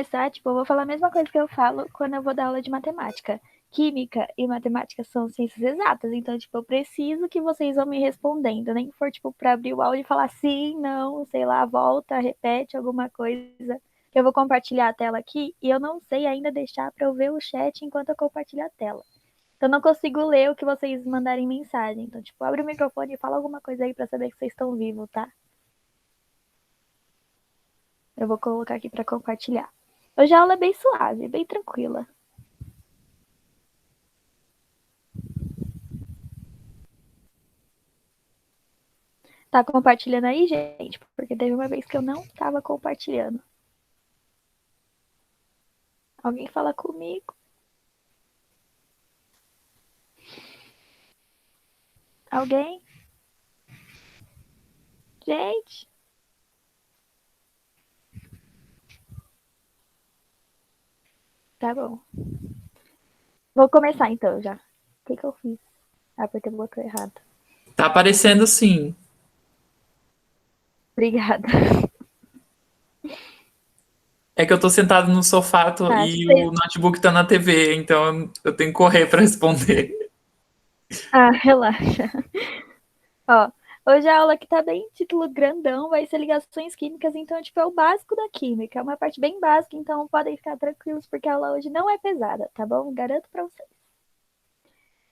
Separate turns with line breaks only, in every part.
começar, tipo, eu vou falar a mesma coisa que eu falo quando eu vou dar aula de matemática. Química e matemática são ciências exatas, então, tipo, eu preciso que vocês vão me respondendo, nem que for, tipo, pra abrir o áudio e falar sim, não, sei lá, volta, repete alguma coisa. Eu vou compartilhar a tela aqui e eu não sei ainda deixar pra eu ver o chat enquanto eu compartilho a tela. Então, eu não consigo ler o que vocês mandarem mensagem. Então, tipo, abre o microfone e fala alguma coisa aí pra saber que vocês estão vivos, tá? Eu vou colocar aqui pra compartilhar. Hoje a aula é bem suave, bem tranquila. Tá compartilhando aí, gente? Porque teve uma vez que eu não tava compartilhando. Alguém fala comigo? Alguém? Gente? Tá bom. Vou começar então já. O que eu fiz? Ah, apertei o botão errado.
Tá aparecendo sim.
Obrigada.
É que eu tô sentado no sofá
Tá,
e o notebook tá na TV, então eu tenho que correr pra responder.
Ah, relaxa. Ó, hoje a aula que tá bem título grandão, vai ser ligações químicas, então, tipo, é o básico da química. É uma parte bem básica, então podem ficar tranquilos, porque a aula hoje não é pesada, tá bom? Garanto pra vocês.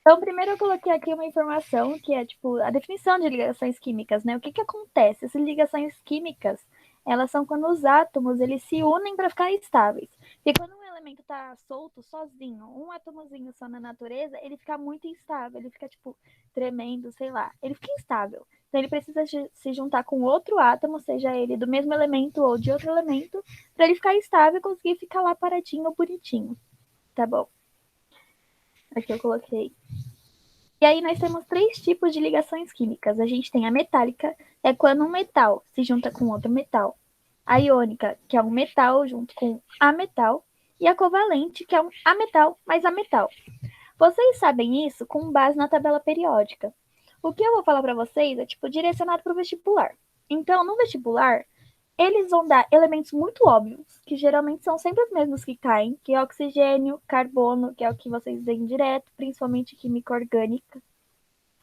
Então, primeiro eu coloquei aqui uma informação que é, tipo, a definição de ligações químicas, né? O que acontece? Essas ligações químicas, elas são quando os átomos, eles se unem para ficar estáveis. Porque quando um elemento tá solto, sozinho, um átomozinho só na natureza, ele fica muito instável, ele fica, tipo, tremendo, sei lá. Ele fica instável. Então, ele precisa se juntar com outro átomo, seja ele do mesmo elemento ou de outro elemento, para ele ficar estável e conseguir ficar lá paradinho, bonitinho. Tá bom? Aqui eu coloquei. E aí nós temos três tipos de ligações químicas. A gente tem a metálica, é quando um metal se junta com outro metal. A iônica, que é um metal junto com ametal. E a covalente, que é um ametal mais ametal. Vocês sabem isso com base na tabela periódica. O que eu vou falar para vocês é tipo direcionado para o vestibular. Então, no vestibular, eles vão dar elementos muito óbvios, que geralmente são sempre os mesmos que caem, que é oxigênio, carbono, que é o que vocês veem direto, principalmente química orgânica.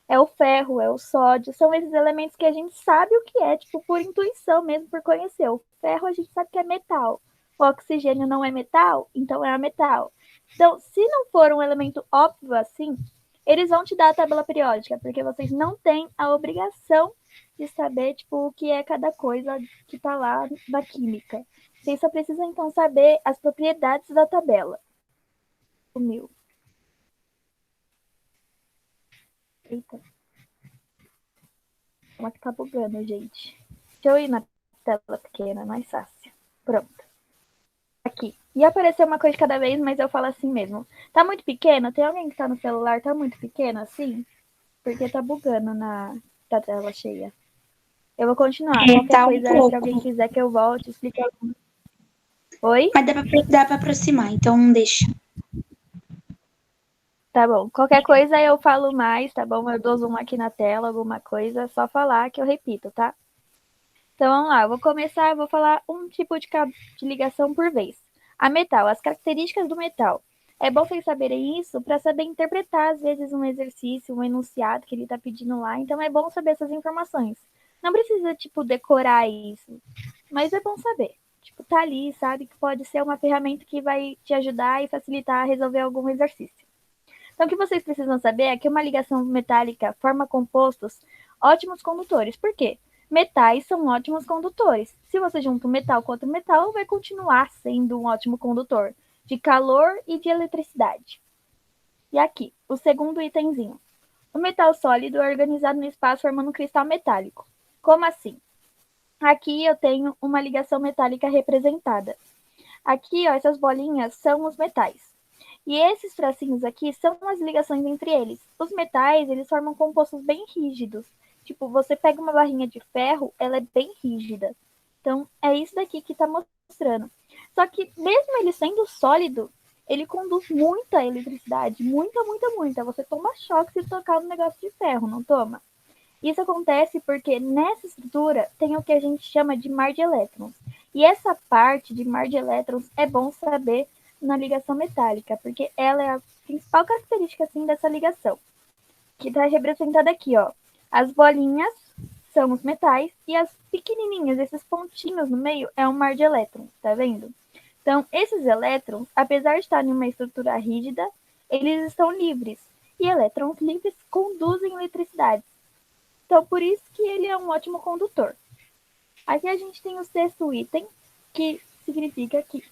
É o ferro, é o sódio, são esses elementos que a gente sabe o que é, tipo, por intuição mesmo, por conhecer. O ferro a gente sabe que é metal. O oxigênio não é metal, então é a metal. Então, se não for um elemento óbvio assim, eles vão te dar a tabela periódica, porque vocês não têm a obrigação de saber, tipo, o que é cada coisa que tá lá da química. Vocês só precisam, então, saber as propriedades da tabela. O meu. Eita. Como é que tá bugando, gente? Deixa eu ir na tela pequena, mais fácil. Pronto. Aqui. E apareceu uma coisa de cada vez, mas eu falo assim mesmo. Tá muito pequeno? Tem alguém que tá no celular? Tá muito pequeno assim? Porque tá bugando na tela cheia. Eu vou continuar. Qualquer
Tá um
coisa, se
pouco.
alguém quiser que eu volte, explique alguma. Oi?
Mas dá pra aproximar, então deixa.
Tá bom. Qualquer coisa eu falo mais, tá bom? Eu dou zoom aqui na tela, alguma coisa, é só falar que eu repito, tá? Então vamos lá, eu vou começar, eu vou falar um tipo de ligação por vez. A metal, as características do metal. É bom vocês saberem isso para saber interpretar, às vezes, um exercício, um enunciado que ele está pedindo lá. Então é bom saber essas informações. Não precisa, tipo, decorar isso, mas é bom saber. Tipo, tá ali, sabe que pode ser uma ferramenta que vai te ajudar e facilitar a resolver algum exercício. Então, o que vocês precisam saber é que uma ligação metálica forma compostos ótimos condutores. Por quê? Metais são ótimos condutores. Se você junta um metal com outro metal, vai continuar sendo um ótimo condutor de calor e de eletricidade. E aqui, o segundo itemzinho. O metal sólido é organizado no espaço formando um cristal metálico. Como assim? Aqui eu tenho uma ligação metálica representada. Aqui, ó, essas bolinhas são os metais. E esses tracinhos aqui são as ligações entre eles. Os metais, eles formam compostos bem rígidos. Tipo, você pega uma barrinha de ferro, ela é bem rígida. Então, é isso daqui que está mostrando. Só que, mesmo ele sendo sólido, ele conduz muita eletricidade. Muita, muita, muita. Você toma choque se tocar no negócio de ferro, não toma? Isso acontece porque nessa estrutura tem o que a gente chama de mar de elétrons. E essa parte de mar de elétrons é bom saber na ligação metálica, porque ela é a principal característica assim, dessa ligação, que está representada aqui, ó. As bolinhas são os metais e as pequenininhas, esses pontinhos no meio, é um mar de elétrons, tá vendo? Então, esses elétrons, apesar de estarem em uma estrutura rígida, eles estão livres. E elétrons livres conduzem eletricidade. Então, por isso que ele é um ótimo condutor. Aqui a gente tem o sexto item, que significa que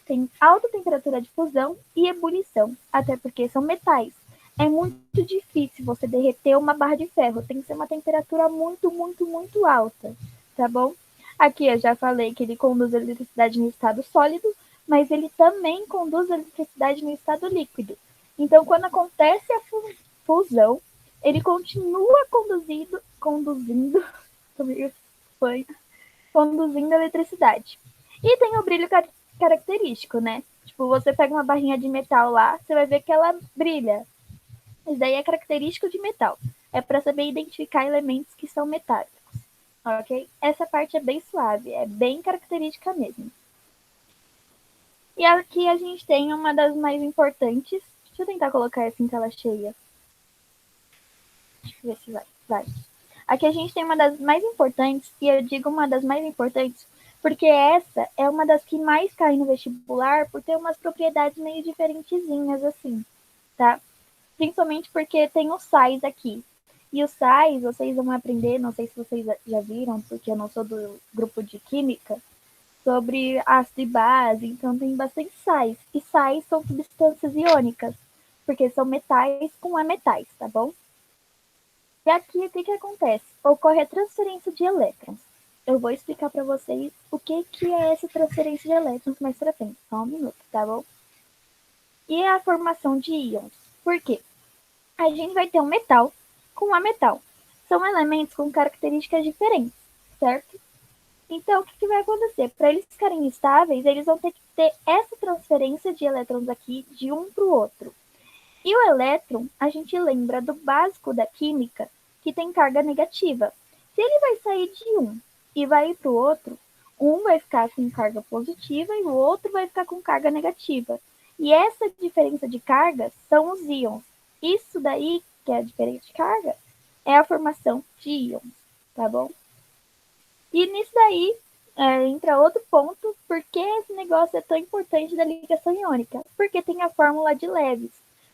tem alta temperatura de fusão e ebulição, até porque são metais. É muito difícil você derreter uma barra de ferro, tem que ser uma temperatura muito, muito, muito alta, tá bom? Aqui eu já falei que ele conduz a eletricidade no estado sólido, mas ele também conduz a eletricidade no estado líquido. Então, quando acontece a fusão, ele continua conduzindo a eletricidade. E tem o brilho característico, né? Tipo, você pega uma barrinha de metal lá, você vai ver que ela brilha. Isso daí é característico de metal. É para saber identificar elementos que são metálicos, ok? Essa parte é bem suave, é bem característica mesmo. E aqui a gente tem uma das mais importantes. Deixa eu tentar colocar essa em tela cheia. Deixa eu ver se vai. Aqui a gente tem uma das mais importantes, e eu digo uma das mais importantes porque essa é uma das que mais cai no vestibular por ter umas propriedades meio diferentezinhas assim, tá? Principalmente porque tem os sais aqui. E os sais, vocês vão aprender, não sei se vocês já viram, porque eu não sou do grupo de química, sobre ácido e base, então tem bastante sais. E sais são substâncias iônicas, porque são metais com ametais, tá bom? E aqui o que acontece? Ocorre a transferência de elétrons. Eu vou explicar para vocês o que é essa transferência de elétrons mais para frente. Só um minuto, tá bom? E a formação de íons. Por quê? A gente vai ter um metal com ametal. São elementos com características diferentes, certo? Então, o que vai acontecer? Para eles ficarem estáveis, eles vão ter que ter essa transferência de elétrons aqui de um para o outro. E o elétron, a gente lembra do básico da química, que tem carga negativa. Se ele vai sair de um e vai ir para o outro, um vai ficar com carga positiva e o outro vai ficar com carga negativa. E essa diferença de carga são os íons. Isso daí, que é a diferença de carga, é a formação de íons, tá bom? E nisso daí, entra outro ponto, por que esse negócio é tão importante da ligação iônica? Porque tem a fórmula de Lewis,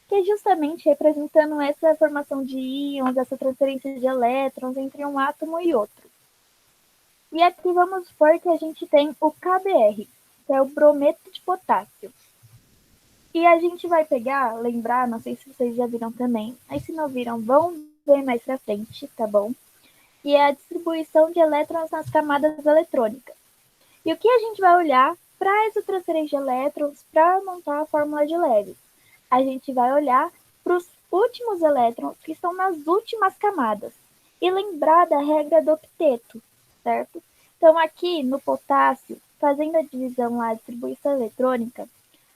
que é justamente representando essa formação de íons, essa transferência de elétrons entre um átomo e outro. E aqui vamos supor que a gente tem o KBr, que é o brometo de potássio. E a gente vai pegar, lembrar, não sei se vocês já viram também, mas se não viram, vão ver mais pra frente, tá bom? E é a distribuição de elétrons nas camadas eletrônicas. E o que a gente vai olhar para essa transferência de elétrons para montar a fórmula de Lewis? A gente vai olhar para os últimos elétrons que estão nas últimas camadas e lembrar da regra do octeto, certo? Então, aqui no potássio, fazendo a divisão lá, a distribuição eletrônica,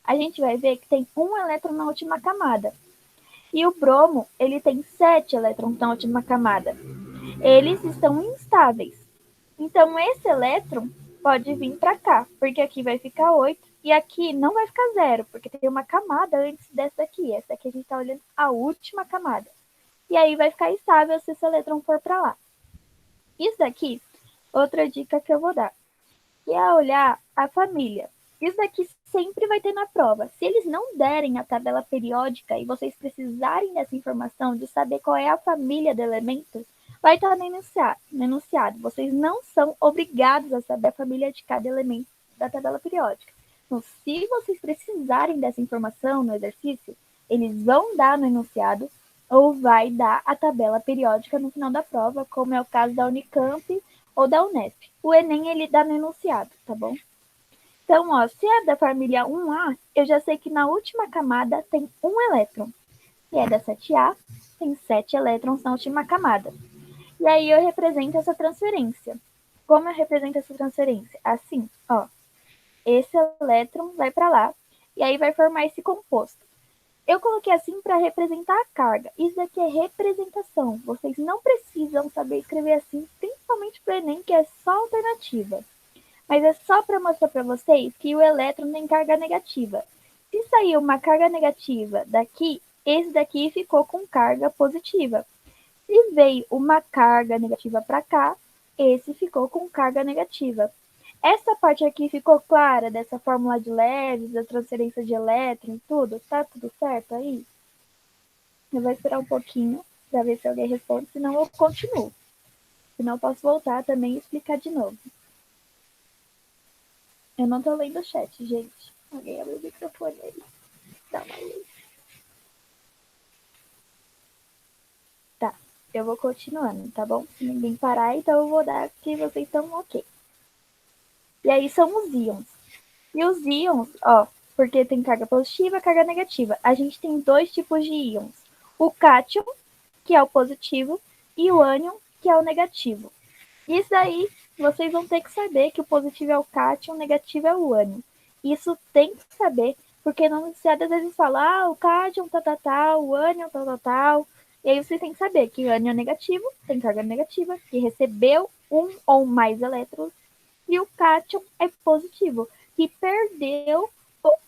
a gente vai ver que tem um elétron na última camada. E o bromo, ele tem 7 elétrons na última camada. Eles estão instáveis. Então, esse elétron pode vir para cá, porque aqui vai ficar 8 e aqui não vai ficar 0, porque tem uma camada antes dessa aqui. Essa aqui a gente está olhando a última camada. E aí vai ficar estável se esse elétron for para lá. Isso daqui, outra dica que eu vou dar, que é olhar a família. Isso daqui sempre vai ter na prova. Se eles não derem a tabela periódica e vocês precisarem dessa informação de saber qual é a família do elemento, vai estar no enunciado. Vocês não são obrigados a saber a família de cada elemento da tabela periódica. Então, se vocês precisarem dessa informação no exercício, eles vão dar no enunciado ou vai dar a tabela periódica no final da prova, como é o caso da Unicamp ou da Unesp. O Enem, ele dá no enunciado, tá bom? Então, ó, se é da família 1A, eu já sei que na última camada tem um elétron. Se é da 7A, tem 7 elétrons na última camada. E aí eu represento essa transferência. Como eu represento essa transferência? Assim, ó. Esse elétron vai para lá e aí vai formar esse composto. Eu coloquei assim para representar a carga. Isso daqui é representação. Vocês não precisam saber escrever assim, principalmente para o Enem, que é só alternativa. Mas é só para mostrar para vocês que o elétron tem carga negativa. Se sair uma carga negativa daqui, esse daqui ficou com carga positiva. Se veio uma carga negativa para cá, esse ficou com carga negativa. Essa parte aqui ficou clara dessa fórmula de Leves, da transferência de elétrons, tudo? Tá tudo certo aí? Eu vou esperar um pouquinho para ver se alguém responde, senão eu continuo. Senão eu posso voltar também e explicar de novo. Eu não tô lendo o chat, gente. Alguém abriu o microfone aí. Dá uma luz. Tá, eu vou continuando, tá bom? Se ninguém parar, então eu vou dar que vocês estão ok. E aí são os íons. E os íons, ó, porque tem carga positiva e carga negativa. A gente tem dois tipos de íons. O cátion, que é o positivo, e o ânion, que é o negativo. Isso aí, vocês vão ter que saber que o positivo é o cátion, o negativo é o ânion. Isso tem que saber, porque não às vezes fala, o cátion, o ânion, tal. E aí vocês têm que saber que o ânion é negativo, tem carga negativa, que recebeu um ou mais elétrons, e o cátion é positivo, que perdeu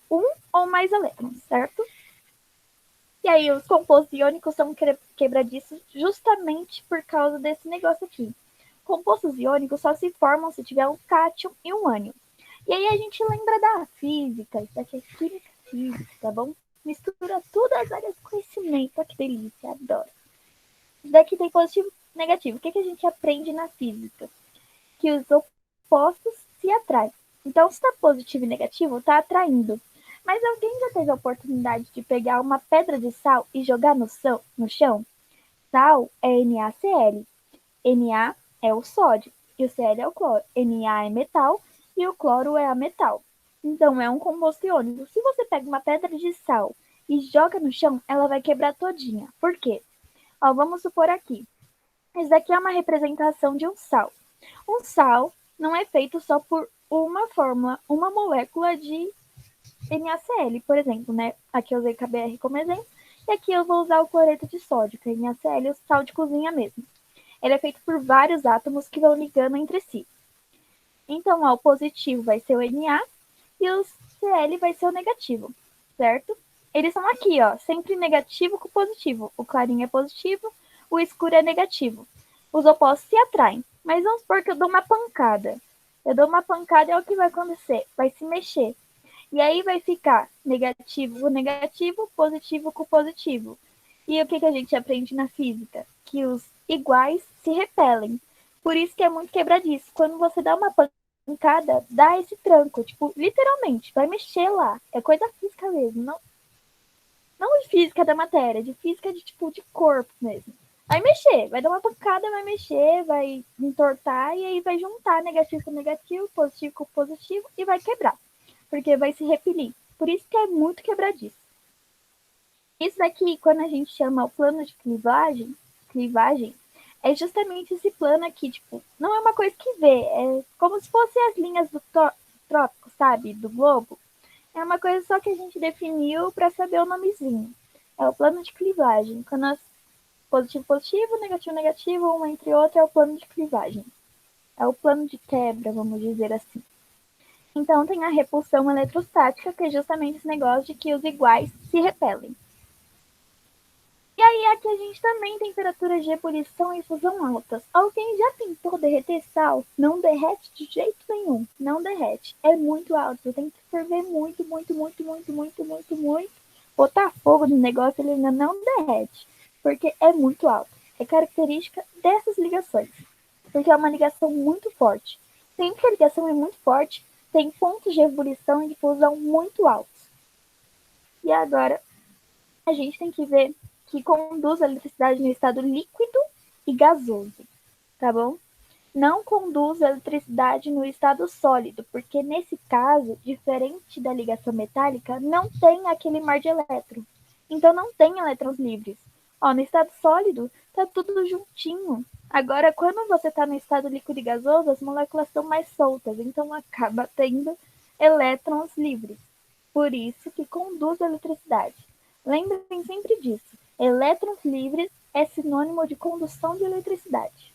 um ou mais elétrons, certo? E aí os compostos iônicos são quebradiços justamente por causa desse negócio aqui. Compostos iônicos só se formam se tiver um cátion e um ânion. E aí a gente lembra da física, isso aqui é química física, tá bom? Mistura todas as áreas de conhecimento, olha que delícia, adoro. Isso daqui tem positivo e negativo. O que a gente aprende na física? Que os opostos se atraem. Então, se está positivo e negativo, está atraindo. Mas alguém já teve a oportunidade de pegar uma pedra de sal e jogar no chão? Sal é NaCl. Na é o sódio e o Cl é o cloro. Na é metal e o cloro é a metal. Então, é um composto iônico. Se você pega uma pedra de sal e joga no chão, ela vai quebrar todinha. Por quê? Ó, vamos supor aqui. Isso daqui é uma representação de um sal. Um sal não é feito só por uma fórmula, uma molécula de NaCl, por exemplo, né? Aqui eu usei KBr como exemplo, e aqui eu vou usar o cloreto de sódio, que é NaCl, o sal de cozinha mesmo. Ele é feito por vários átomos que vão ligando entre si. Então, ó, o positivo vai ser o Na e o Cl vai ser o negativo, certo? Eles são aqui, ó, sempre negativo com positivo. O clarinho é positivo, o escuro é negativo. Os opostos se atraem. Mas vamos supor que eu dou uma pancada. Eu dou uma pancada e é o que vai acontecer? Vai se mexer. E aí vai ficar negativo com negativo, positivo com positivo. E o que a gente aprende na física? Que os iguais se repelem. Por isso que é muito quebradiço. Quando você dá uma pancada, dá esse tranco. Tipo, literalmente, vai mexer lá. É coisa física mesmo. Não de física da matéria, de física de tipo de corpo mesmo. Vai mexer, vai dar uma pancada, vai mexer, vai entortar e aí vai juntar negativo com negativo, positivo com positivo e vai quebrar, porque vai se repelir. Por isso que é muito quebradiço. Isso daqui, quando a gente chama o plano de clivagem é justamente esse plano aqui, tipo, não é uma coisa que vê, é como se fossem as linhas do trópico, sabe, do globo. É uma coisa só que a gente definiu para saber o nomezinho. É o plano de clivagem. Quando é positivo, positivo, negativo, negativo, um entre outro, é o plano de clivagem. É o plano de quebra, vamos dizer assim. Então tem a repulsão eletrostática, que é justamente esse negócio de que os iguais se repelem. E aí aqui a gente também tem temperaturas de ebulição e fusão altas. Alguém já tentou derreter sal? Não derrete de jeito nenhum. Não derrete. É muito alto. Tem que ferver muito, muito, muito, muito, muito, muito, muito. Botar fogo no negócio, ele ainda não derrete. Porque é muito alto. É característica dessas ligações. Porque é uma ligação muito forte. Sempre que a ligação é muito forte, tem pontos de ebulição e de fusão muito altos. E agora a gente tem que ver que conduz a eletricidade no estado líquido e gasoso, tá bom? Não conduz a eletricidade no estado sólido, porque nesse caso, diferente da ligação metálica, não tem aquele mar de elétrons. Então não tem elétrons livres. Ó, no estado sólido, tá tudo juntinho. Agora, quando você está no estado líquido e gasoso, as moléculas estão mais soltas, então acaba tendo elétrons livres. Por isso que conduz a eletricidade. Lembrem sempre disso. Elétrons livres é sinônimo de condução de eletricidade.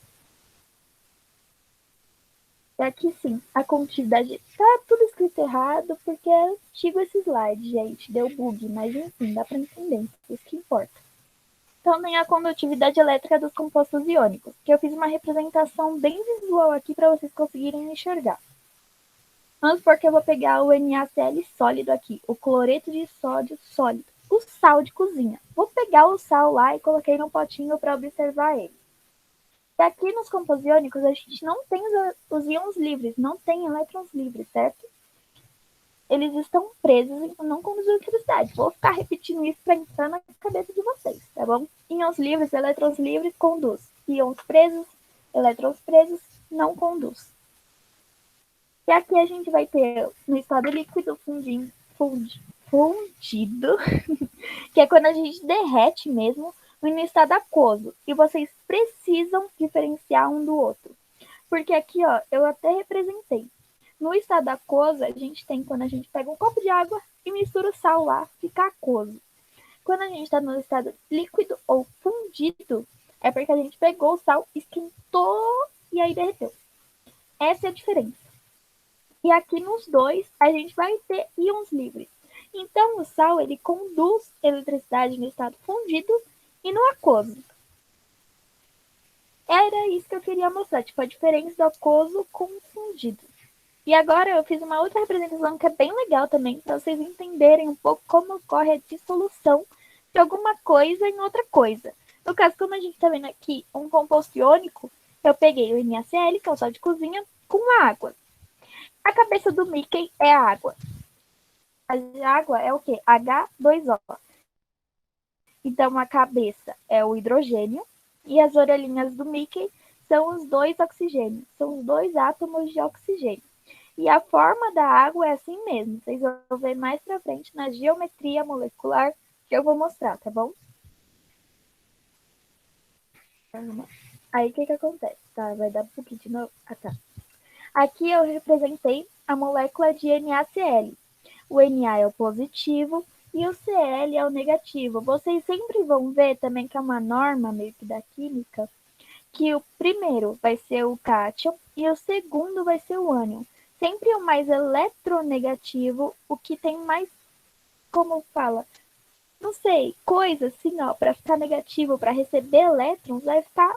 E aqui sim, a condutividade tá tudo escrito errado, porque é antigo esse slide, gente. Deu bug, mas enfim, dá para entender. Isso que importa. Então tem a condutividade elétrica dos compostos iônicos, que eu fiz uma representação bem visual aqui para vocês conseguirem enxergar. Vamos supor que eu vou pegar o NaCl sólido aqui, o cloreto de sódio sólido, o sal de cozinha. Vou pegar o sal lá e coloquei num potinho para observar ele. E aqui nos compostos iônicos a gente não tem os íons livres, não tem elétrons livres, certo? Eles estão presos e não conduzem eletricidade. Vou ficar repetindo isso para entrar na cabeça de vocês, tá bom? Íons livres, elétrons livres, conduz. Íons presos, elétrons presos, não conduz. E aqui a gente vai ter no estado líquido fundido, que é quando a gente derrete mesmo, e no estado aquoso. E vocês precisam diferenciar um do outro. Porque aqui, ó, eu até representei. No estado aquoso, a gente tem quando a gente pega um copo de água e mistura o sal lá, fica aquoso. Quando a gente está no estado líquido ou fundido, é porque a gente pegou o sal, esquentou e aí derreteu. Essa é a diferença. E aqui nos dois, a gente vai ter íons livres. Então, o sal, ele conduz eletricidade no estado fundido e no aquoso. Era isso que eu queria mostrar, tipo, a diferença do aquoso com o fundido. E agora eu fiz uma outra representação que é bem legal também, para vocês entenderem um pouco como ocorre a dissolução de alguma coisa em outra coisa. No caso, como a gente está vendo aqui um composto iônico, eu peguei o NaCl, que é o sal de cozinha, com água. A cabeça do Mickey é a água. A água é o quê? H2O. Então, a cabeça é o hidrogênio e as orelhinhas do Mickey são os dois oxigênios. São os dois átomos de oxigênio. E a forma da água é assim mesmo. Vocês vão ver mais pra frente na geometria molecular que eu vou mostrar, tá bom? Aí, o que acontece? Tá, vai dar um pouquinho de novo. Ah, tá. Aqui eu representei a molécula de NaCl. O Na é o positivo e o Cl é o negativo. Vocês sempre vão ver também que é uma norma meio que da química, que o primeiro vai ser o cátion e o segundo vai ser o ânion. Sempre o mais eletronegativo, o que tem mais, como fala, não sei, coisa assim, ó, para ficar negativo, para receber elétrons, vai ficar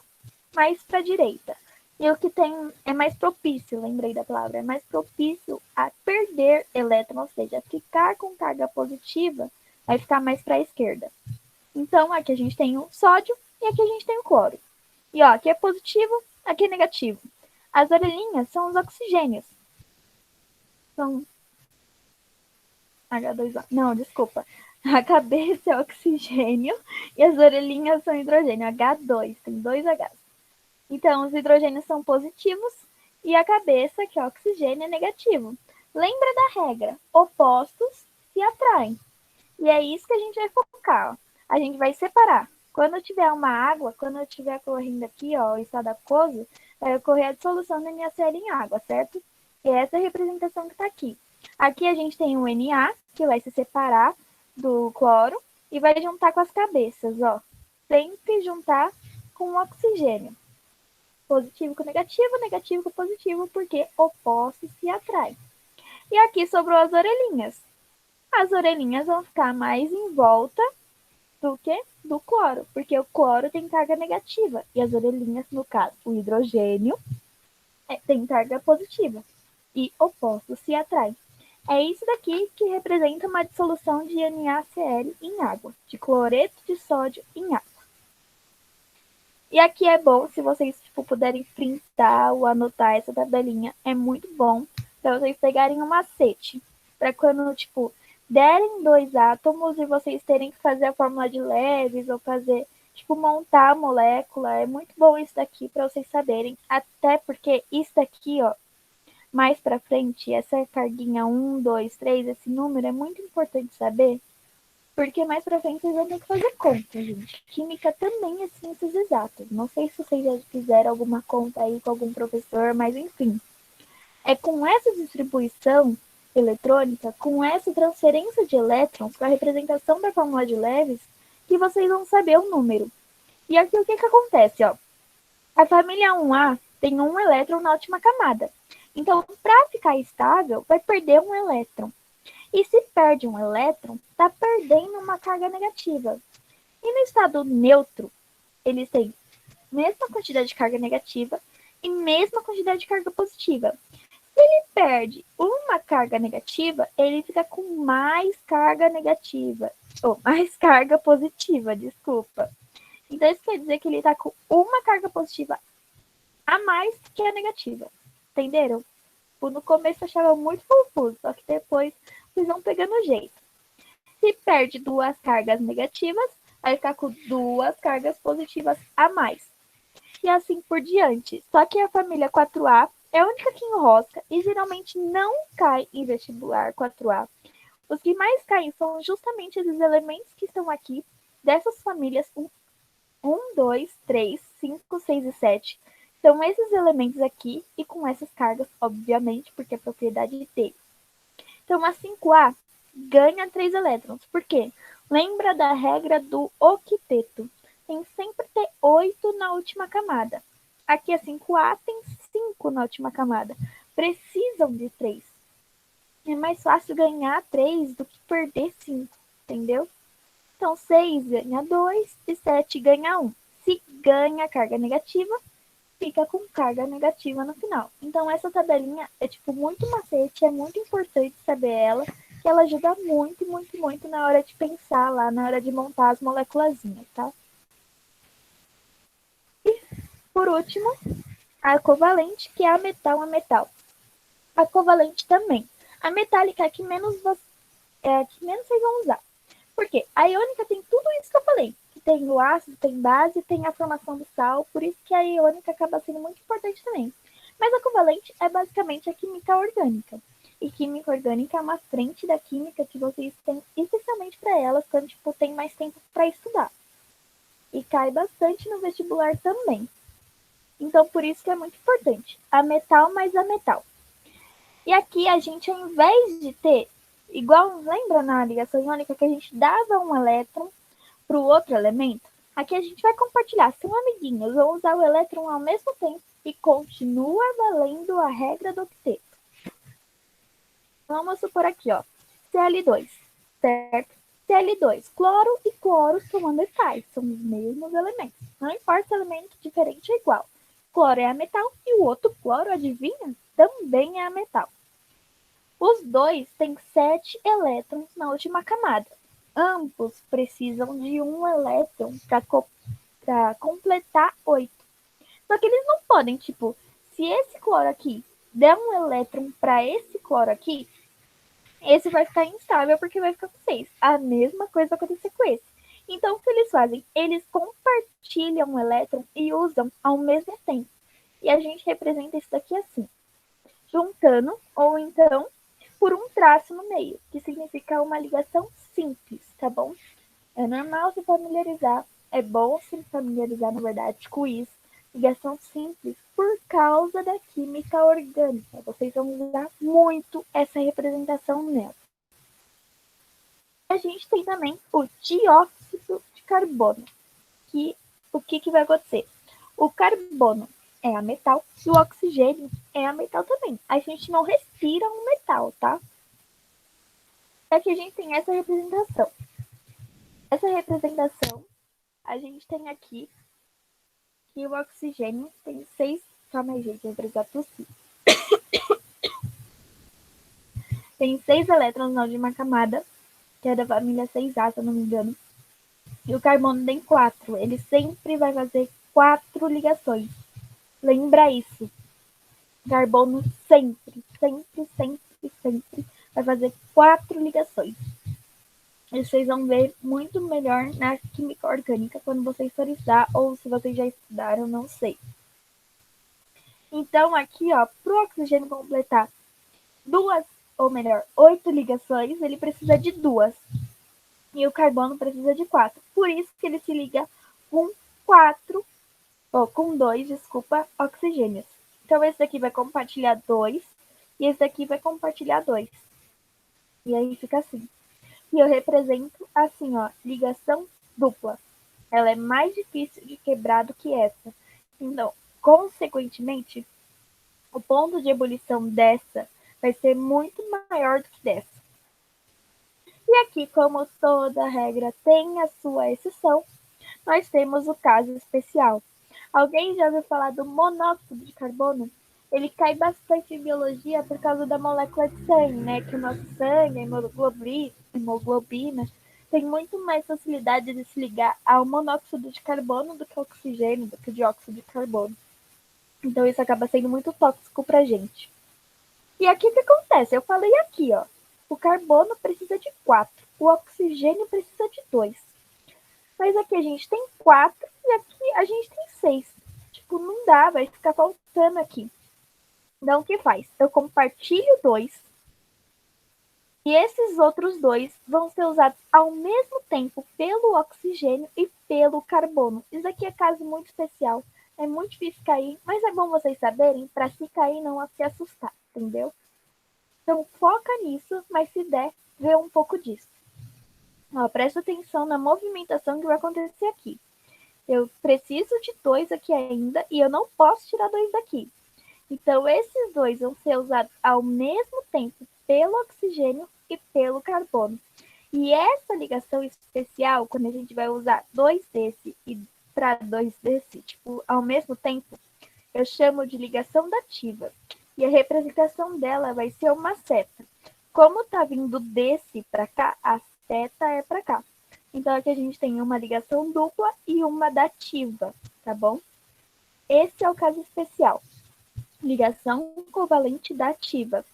mais para a direita. E o que tem é mais propício, lembrei da palavra, é mais propício a perder elétrons, ou seja, ficar com carga positiva, vai ficar mais para a esquerda. Então, aqui a gente tem o sódio e aqui a gente tem o cloro. E ó, aqui é positivo, aqui é negativo. As orelhinhas são os oxigênios. São H2O. Não, desculpa. A cabeça é oxigênio e as orelhinhas são hidrogênio, H2, tem dois Hs. Então, os hidrogênios são positivos e a cabeça, que é oxigênio, é negativo. Lembra da regra? Opostos se atraem. E é isso que a gente vai focar. Ó. A gente vai separar. Quando tiver uma água, quando eu estiver correndo aqui, ó, o estado aquoso, vai ocorrer a dissolução da NaCl em água, certo? E essa é a representação que está aqui. Aqui a gente tem o Na, que vai se separar do cloro e vai juntar com as cabeças, ó. Sempre juntar com o oxigênio. Positivo com negativo, negativo com positivo, porque opostos se atraem. E aqui sobrou as orelhinhas. As orelhinhas vão ficar mais em volta do que do cloro, porque o cloro tem carga negativa e as orelhinhas, no caso, o hidrogênio, tem carga positiva e opostos se atraem. É isso daqui que representa uma dissolução de NaCl em água, de cloreto de sódio em água. E aqui é bom, se vocês puderem printar ou anotar essa tabelinha, é muito bom para vocês pegarem um macete. Para quando, derem dois átomos e vocês terem que fazer a fórmula de Lewis ou fazer, montar a molécula. É muito bom isso daqui para vocês saberem. Até porque isso daqui, ó, mais para frente, essa carguinha 1, 2, 3, esse número é muito importante saber. Porque mais pra frente vocês vão ter que fazer conta, gente. Química também é ciências exatas. Não sei se vocês já fizeram alguma conta aí com algum professor, mas enfim. É com essa distribuição eletrônica, com essa transferência de elétrons, com a representação da fórmula de Lewis, que vocês vão saber o número. E aqui o que acontece, ó. A família 1A tem um elétron na última camada. Então, para ficar estável, vai perder um elétron. E se perde um elétron, está perdendo uma carga negativa. E no estado neutro, eles têm mesma quantidade de carga negativa e mesma quantidade de carga positiva. Se ele perde uma carga negativa, ele fica com mais carga negativa. Ou mais carga positiva, desculpa. Então isso quer dizer que ele está com uma carga positiva a mais que a negativa. Entenderam? No começo eu achava muito confuso, só que depois vocês vão pegando o jeito. Se perde duas cargas negativas, vai ficar com duas cargas positivas a mais. E assim por diante. Só que a família 4A é a única que enrosca e geralmente não cai em vestibular 4A. Os que mais caem são justamente esses elementos que estão aqui, dessas famílias 1, 2, 3, 5, 6 e 7. São esses elementos aqui e com essas cargas, obviamente, porque é propriedade dele. Então, a 5A ganha 3 elétrons. Por quê? Lembra da regra do octeto. Tem sempre ter 8 na última camada. Aqui a 5A tem 5 na última camada. Precisam de 3. É mais fácil ganhar 3 do que perder 5, entendeu? Então, 6 ganha 2 e 7 ganha 1. Se ganha carga negativa, fica com carga negativa no final. Então, essa tabelinha é, muito macete, é muito importante saber ela, que ela ajuda muito, muito, muito na hora de pensar lá, na hora de montar as moléculazinhas, tá? E, por último, a covalente, que é a metal a metal. A covalente também. A metálica é a que menos vocês vão usar. Por quê? A iônica tem tudo isso que eu falei. Que tem o ácido, tem base, tem a formação do sal. Por isso que a iônica acaba sendo muito importante também. Mas a covalente é basicamente a química orgânica. E química orgânica é uma frente da química que vocês têm especialmente para elas quando tem mais tempo para estudar. E cai bastante no vestibular também. Então, por isso que é muito importante. A metal mais a metal. E aqui a gente, ao invés de ter, igual, lembra na ligação iônica que a gente dava um elétron para o outro elemento? Aqui a gente vai compartilhar. São amiguinhos, vão usar o elétron ao mesmo tempo e continua valendo a regra do octeto. Vamos supor aqui, ó, Cl2, certo? Cl2, cloro e cloro somando etais, são os mesmos elementos. Não importa elemento diferente ou igual. Cloro é a metal e o outro cloro, adivinha? Também é a metal. Os dois têm 7 elétrons na última camada. Ambos precisam de um elétron para completar 8. Só que eles não podem, se esse cloro aqui der um elétron para esse cloro aqui, esse vai ficar instável porque vai ficar com 6. A mesma coisa vai acontecer com esse. Então, o que eles fazem? Eles compartilham o elétron e usam ao mesmo tempo. E a gente representa isso daqui assim. Juntando, ou então por um traço no meio, que significa uma ligação simples, tá bom? É normal se familiarizar, é bom se familiarizar, na verdade, com isso. Ligação simples por causa da química orgânica. Vocês vão usar muito essa representação nela. A gente tem também o dióxido de carbono, que o que vai acontecer? O carbono é a metal e o oxigênio é a metal também. A gente não respira um metal, tá? Aqui a gente tem essa representação. Essa representação, a gente tem aqui que o oxigênio tem 6... Calma aí, gente, eu vou precisar tossir. Tem 6 elétrons na última camada, que é da família 6A, se eu não me engano. E o carbono tem 4. Ele sempre vai fazer 4 ligações. Lembra isso. Carbono sempre, sempre, sempre, sempre vai fazer 4 ligações. E vocês vão ver muito melhor na química orgânica quando vocês forem estudar, ou se vocês já estudaram, não sei. Então, aqui, ó, para o oxigênio completar 2, ou melhor, 8 ligações, ele precisa de 2. E o carbono precisa de 4. Por isso que ele se liga com 2, oxigênios. Então, esse daqui vai compartilhar 2 e esse daqui vai compartilhar 2. E aí fica assim. E eu represento assim, ó, ligação dupla. Ela é mais difícil de quebrar do que essa. Então, consequentemente, o ponto de ebulição dessa vai ser muito maior do que dessa. E aqui, como toda regra tem a sua exceção, nós temos o caso especial. Alguém já ouviu falar do monóxido de carbono? Ele cai bastante em biologia por causa da molécula de sangue, né? Que o nosso sangue, a hemoglobina, tem muito mais facilidade de se ligar ao monóxido de carbono do que ao oxigênio, do que o dióxido de carbono. Então isso acaba sendo muito tóxico pra gente. E aqui o que acontece? Eu falei aqui, ó. O carbono precisa de 4, o oxigênio precisa de 2. Mas aqui a gente tem 4 e aqui a gente tem 6. Tipo, não dá, vai ficar faltando aqui. Então, o que faz? Eu compartilho 2 e esses outros 2 vão ser usados ao mesmo tempo pelo oxigênio e pelo carbono. Isso aqui é caso muito especial. É muito difícil cair, mas é bom vocês saberem para se cair não se assustar, entendeu? Então, foca nisso, mas se der, vê um pouco disso. Ó, presta atenção na movimentação que vai acontecer aqui. Eu preciso de 2 aqui ainda e eu não posso tirar 2 daqui. Então, esses 2 vão ser usados ao mesmo tempo pelo oxigênio e pelo carbono. E essa ligação especial, quando a gente vai usar 2 desse e para 2 desse, tipo, ao mesmo tempo, eu chamo de ligação dativa. E a representação dela vai ser uma seta. Como tá vindo desse para cá, a seta é para cá. Então, aqui a gente tem uma ligação dupla e uma dativa, tá bom? Esse é o caso especial. Ligação covalente dativa.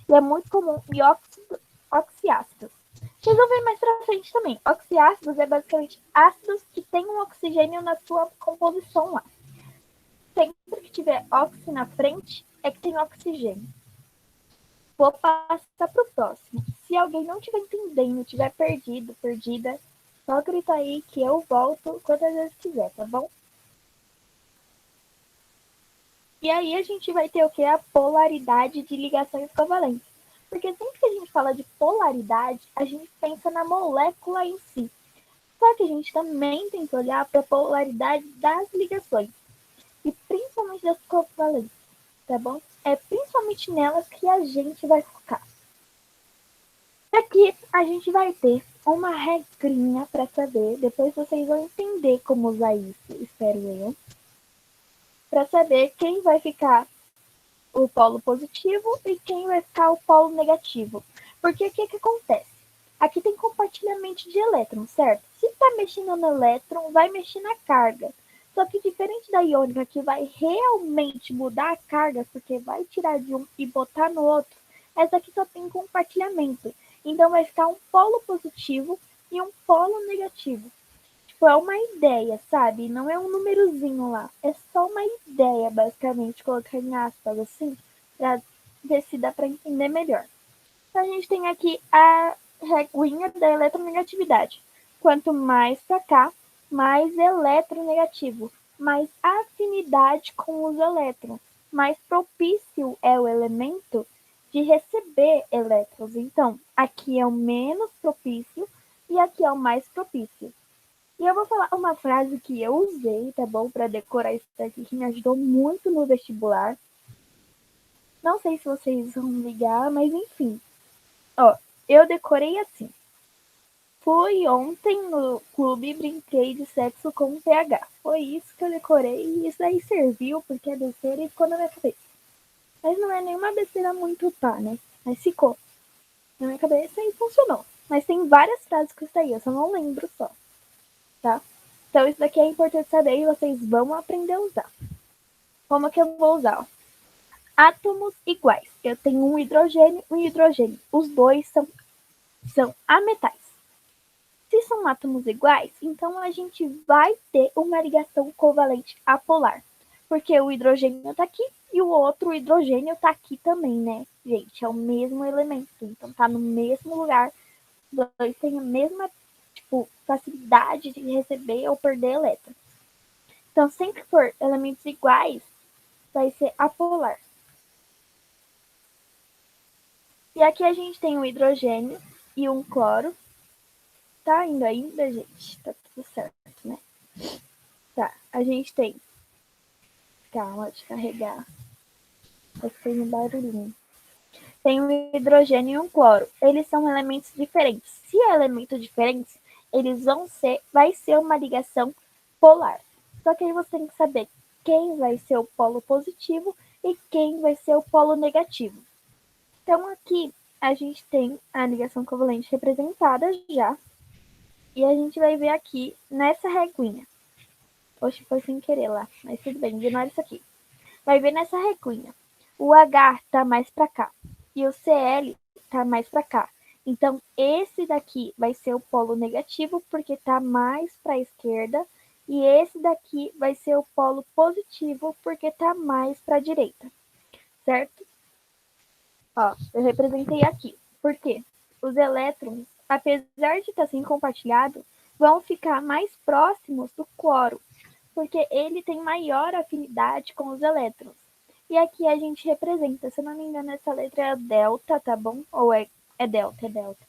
E é muito comum em oxiácidos. Vocês vão ver mais pra frente também. Oxiácidos é basicamente ácidos que têm um oxigênio na sua composição lá. Sempre que tiver oxi na frente, é que tem oxigênio. Vou passar pro próximo. Se alguém não estiver entendendo, estiver perdido, perdida, só grita aí que eu volto quantas vezes quiser, tá bom? E aí a gente vai ter o que? A polaridade de ligações covalentes. Porque sempre que a gente fala de polaridade, a gente pensa na molécula em si. Só que a gente também tem que olhar para a polaridade das ligações. E principalmente das covalentes, tá bom? É principalmente nelas que a gente vai focar. Aqui a gente vai ter uma regrinha para saber, depois vocês vão entender como usar isso, espero eu. Para saber quem vai ficar o polo positivo e quem vai ficar o polo negativo. Porque o que acontece? Aqui tem compartilhamento de elétrons, certo? Se está mexendo no elétron, vai mexer na carga. Só que diferente da iônica, que vai realmente mudar a carga, porque vai tirar de um e botar no outro, essa aqui só tem compartilhamento. Então vai ficar um polo positivo e um polo negativo. Tipo, é uma ideia, sabe? Não é um númerozinho lá. É só uma ideia, basicamente, colocar em aspas assim, pra ver se dá pra entender melhor. Então a gente tem aqui a reguinha da eletronegatividade. Quanto mais para cá, mais eletronegativo, mais afinidade com os elétrons, mais propício é o elemento de receber elétrons. Então, aqui é o menos propício e aqui é o mais propício. E eu vou falar uma frase que eu usei, tá bom? Para decorar isso daqui, que me ajudou muito no vestibular. Não sei se vocês vão ligar, mas enfim. Ó, eu decorei assim. Fui ontem no clube e brinquei de sexo com o PH. Foi isso que eu decorei e isso aí serviu porque é besteira e ficou na minha cabeça. Mas não é nenhuma besteira muito pá, né? Mas ficou na minha cabeça e funcionou. Mas tem várias frases com isso aí, eu só não lembro só, tá? Então isso daqui é importante saber e vocês vão aprender a usar. Como que eu vou usar? Ó? Átomos iguais. Eu tenho um hidrogênio e um hidrogênio. Os dois são ametais. Se são átomos iguais, então a gente vai ter uma ligação covalente apolar. Porque o hidrogênio está aqui e o outro hidrogênio está aqui também, né? Gente, é o mesmo elemento. Então tá no mesmo lugar. Os dois têm a mesma facilidade de receber ou perder elétrons. Então, sempre que for elementos iguais, vai ser apolar. E aqui a gente tem um hidrogênio e um cloro. Tá indo ainda, gente? Tá tudo certo, né? Tá, a gente tem... Calma, de carregar. Eu fez um barulhinho. Tem um hidrogênio e um cloro. Eles são elementos diferentes. Se é elementos diferentes, vai ser uma ligação polar. Só que aí você tem que saber quem vai ser o polo positivo e quem vai ser o polo negativo. Então aqui a gente tem a ligação covalente representada já. E a gente vai ver aqui nessa reguinha. Oxe, foi sem querer lá, mas tudo bem, ignora isso aqui. Vai ver nessa reguinha. O H tá mais para cá e o Cl tá mais para cá. Então, esse daqui vai ser o polo negativo, porque tá mais para a esquerda, e esse daqui vai ser o polo positivo, porque tá mais para a direita, certo? Ó, eu representei aqui. Por quê? Os elétrons, apesar de estar assim compartilhado, vão ficar mais próximos do cloro, porque ele tem maior afinidade com os elétrons. E aqui a gente representa, se eu não me engano, essa letra é delta, tá bom? Ou é delta, é delta.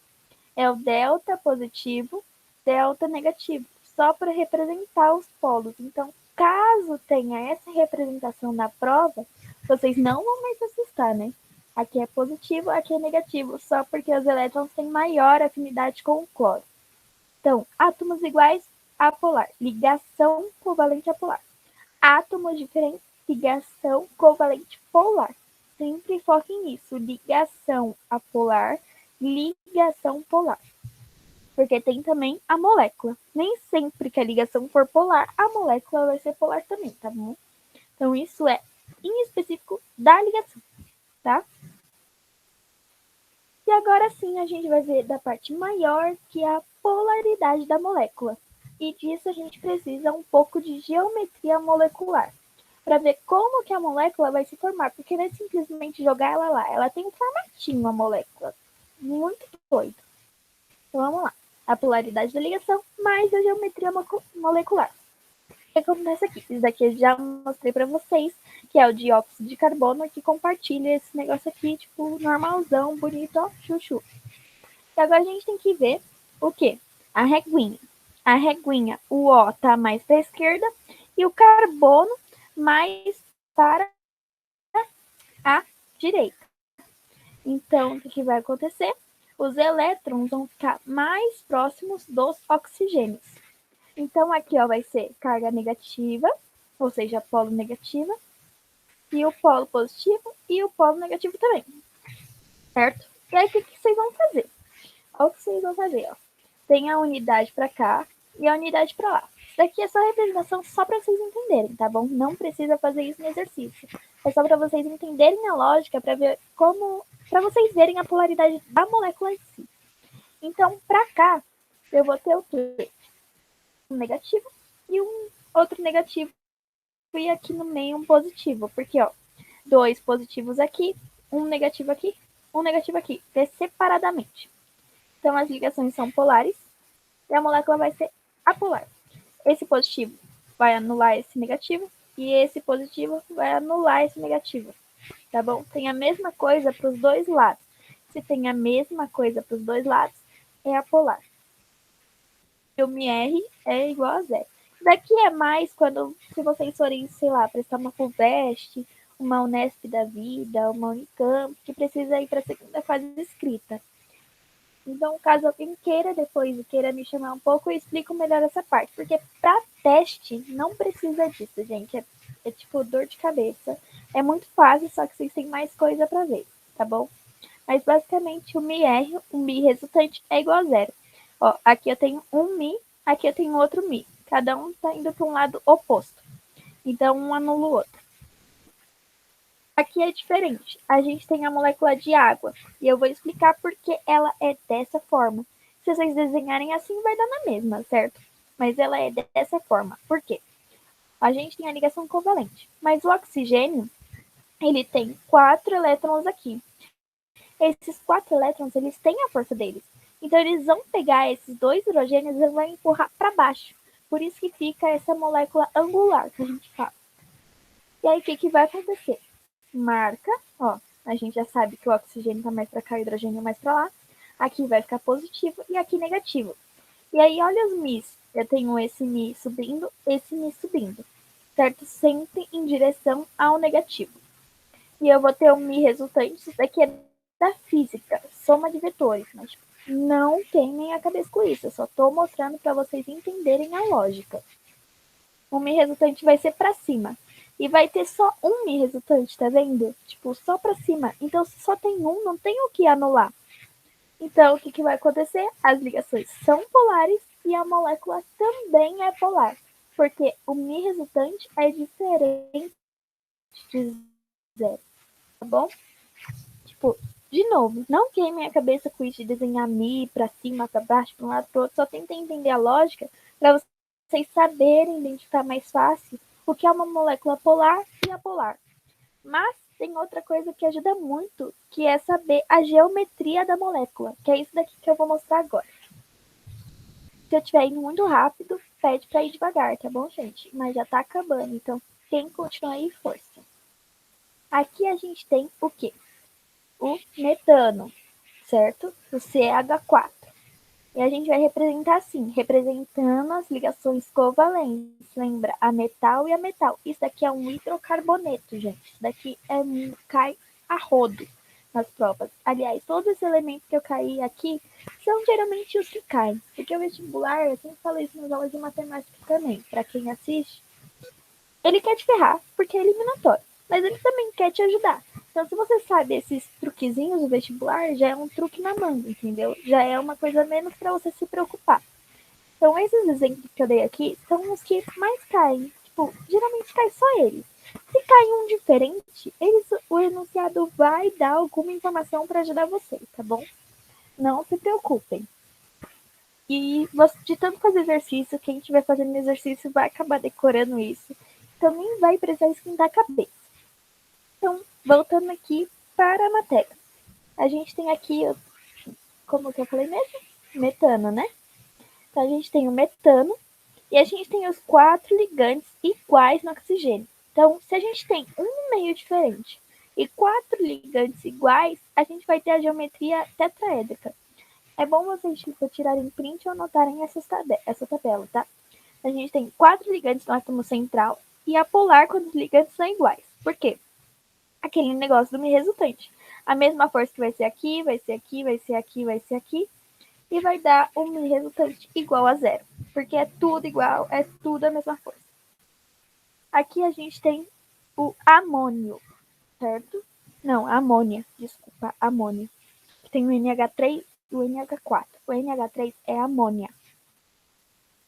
É o delta positivo, delta negativo, só para representar os polos. Então, caso tenha essa representação na prova, vocês não vão mais se assustar, né? Aqui é positivo, aqui é negativo, só porque os elétrons têm maior afinidade com o cloro. Então, átomos iguais, apolar. Ligação covalente apolar. Átomos diferentes, ligação covalente polar. Sempre foque nisso. Ligação apolar, ligação polar. Porque tem também a molécula. Nem sempre que a ligação for polar, a molécula vai ser polar também, tá bom? Então, isso é em específico da ligação, tá? E agora sim a gente vai ver da parte maior, que é a polaridade da molécula. E disso a gente precisa um pouco de geometria molecular, para ver como que a molécula vai se formar, porque não é simplesmente jogar ela lá, ela tem um formatinho, a molécula. Muito doido. Então vamos lá. A polaridade da ligação mais a geometria molecular. O que acontece aqui? Isso daqui eu já mostrei para vocês, que é o dióxido de carbono, que compartilha esse negócio aqui, tipo, normalzão, bonito, ó, chuchu. E agora a gente tem que ver o quê? A reguinha. A reguinha, o O tá mais para a esquerda e o carbono mais para a direita. Então, o que vai acontecer? Os elétrons vão ficar mais próximos dos oxigênios. Então, aqui ó, vai ser carga negativa, ou seja, polo negativa, e o polo positivo e o polo negativo também, certo? E aí, o que vocês vão fazer? Olha o que vocês vão fazer, ó. Tem a unidade para cá e a unidade para lá. Isso daqui é só representação só para vocês entenderem, tá bom? Não precisa fazer isso no exercício. É só para vocês entenderem a lógica, para ver como, para vocês verem a polaridade da molécula em si. Então, para cá, eu vou ter o quê? Um negativo e um outro negativo e aqui no meio um positivo, porque ó, dois positivos aqui, um negativo aqui, separadamente. Então as ligações são polares e a molécula vai ser apolar. Esse positivo vai anular esse negativo e esse positivo vai anular esse negativo, tá bom? Tem a mesma coisa para os dois lados. Se tem a mesma coisa para os dois lados, é apolar. E o MR é igual a zero. Daqui é mais quando, se vocês forem, sei lá, prestar uma FUVEST, uma Unesp da vida, uma Unicamp, que precisa ir para a segunda fase de escrita. Então, caso alguém queira depois e queira me chamar um pouco, eu explico melhor essa parte. Porque para teste, não precisa disso, gente. É tipo dor de cabeça. É muito fácil, só que vocês têm mais coisa para ver, tá bom? Mas basicamente o MIR, o Mi resultante, é igual a zero. Ó, aqui eu tenho um Mi, aqui eu tenho outro Mi. Cada um está indo para um lado oposto. Então, um anula o outro. Aqui é diferente. A gente tem a molécula de água. E eu vou explicar por que ela é dessa forma. Se vocês desenharem assim, vai dar na mesma, certo? Mas ela é dessa forma. Por quê? A gente tem a ligação covalente. Mas o oxigênio, ele tem 4 elétrons aqui. Esses 4 elétrons, eles têm a força deles. Então, eles vão pegar esses 2 hidrogênios e vão empurrar para baixo. Por isso que fica essa molécula angular que a gente fala. E aí, o que vai acontecer? Marca, ó, a gente já sabe que o oxigênio está mais para cá, o hidrogênio mais para lá. Aqui vai ficar positivo e aqui negativo. E aí, olha os Mi's. Eu tenho esse Mi subindo, certo? Sempre em direção ao negativo. E eu vou ter um Mi resultante. Isso daqui é da física, soma de vetores. Mas tipo, não queimem a cabeça com isso. Eu só estou mostrando para vocês entenderem a lógica. O Mi resultante vai ser para cima. E vai ter só um Mi resultante, tá vendo? Tipo, só para cima. Então, se só tem um, não tem o que anular. Então, o que vai acontecer? As ligações são polares e a molécula também é polar. Porque o Mi resultante é diferente de zero, tá bom? Tipo, de novo, não queimem a cabeça com isso de desenhar Mi pra cima, pra baixo, pra um lado, pro outro. Só tentem entender a lógica para vocês saberem identificar mais fácil o que é uma molécula polar e apolar. Mas tem outra coisa que ajuda muito, que é saber a geometria da molécula, que é isso daqui que eu vou mostrar agora. Se eu estiver indo muito rápido, pede para ir devagar, tá bom, gente? Mas já tá acabando, então quem continua aí, força. Aqui a gente tem o quê? O metano, certo? O CH4. E a gente vai representar assim, representando as ligações covalentes. Lembra? A metal e a metal. Isso daqui é um hidrocarboneto, gente. Isso daqui cai a rodo nas provas. Aliás, todos esses elementos que eu caí aqui são geralmente os que caem. Porque o vestibular, eu sempre falo isso nas aulas de matemática também, para quem assiste, ele quer te ferrar, porque é eliminatório. Mas ele também quer te ajudar. Então, se você sabe esses truquezinhos do vestibular, já é um truque na manga, entendeu? Já é uma coisa menos para você se preocupar. Então, esses exemplos que eu dei aqui são os que mais caem. Tipo, geralmente cai só eles. Se cai um diferente, o enunciado vai dar alguma informação para ajudar você, tá bom? Não se preocupem. E de tanto fazer exercício, quem estiver fazendo exercício vai acabar decorando isso. Então, nem vai precisar esquentar a cabeça. Então, voltando aqui para a matéria. A gente tem aqui, como que eu falei mesmo? Metano, né? Então, a gente tem o metano e a gente tem os 4 ligantes iguais no oxigênio. Então, se a gente tem um meio diferente e 4 ligantes iguais, a gente vai ter a geometria tetraédrica. É bom vocês tipo, tirarem print ou anotarem essa tabela, tá? A gente tem 4 ligantes no átomo central e a polar quando os ligantes são iguais. Por quê? Aquele negócio do Mi resultante. A mesma força que vai ser aqui, vai ser aqui, vai ser aqui, vai ser aqui. E vai dar um Mi resultante igual a zero. Porque é tudo igual, é tudo a mesma força. Aqui a gente tem o amônio, certo? Não, amônia, desculpa, amônio. Tem o NH3 e o NH4. O NH3 é amônia.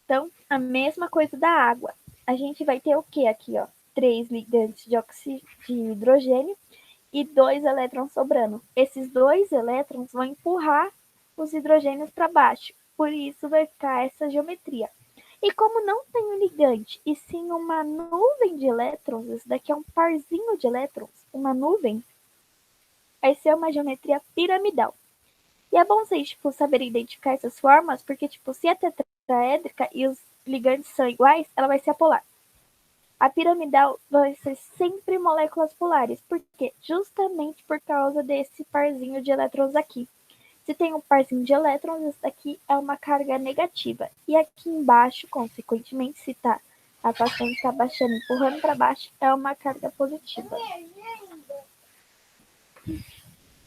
Então, a mesma coisa da água. A gente vai ter o que aqui, ó? 3 ligantes de hidrogênio e 2 elétrons sobrando. Esses 2 elétrons vão empurrar os hidrogênios para baixo. Por isso vai ficar essa geometria. E como não tem um ligante, e sim uma nuvem de elétrons, isso daqui é um parzinho de elétrons, uma nuvem, vai ser uma geometria piramidal. E é bom vocês tipo, saberem identificar essas formas, porque tipo, se é tetraédrica e os ligantes são iguais, ela vai ser apolar. A piramidal vai ser sempre moléculas polares. Por quê? Justamente por causa desse parzinho de elétrons aqui. Se tem um parzinho de elétrons, isso daqui é uma carga negativa. E aqui embaixo, consequentemente, se tá afastando, está baixando, empurrando para baixo, é uma carga positiva.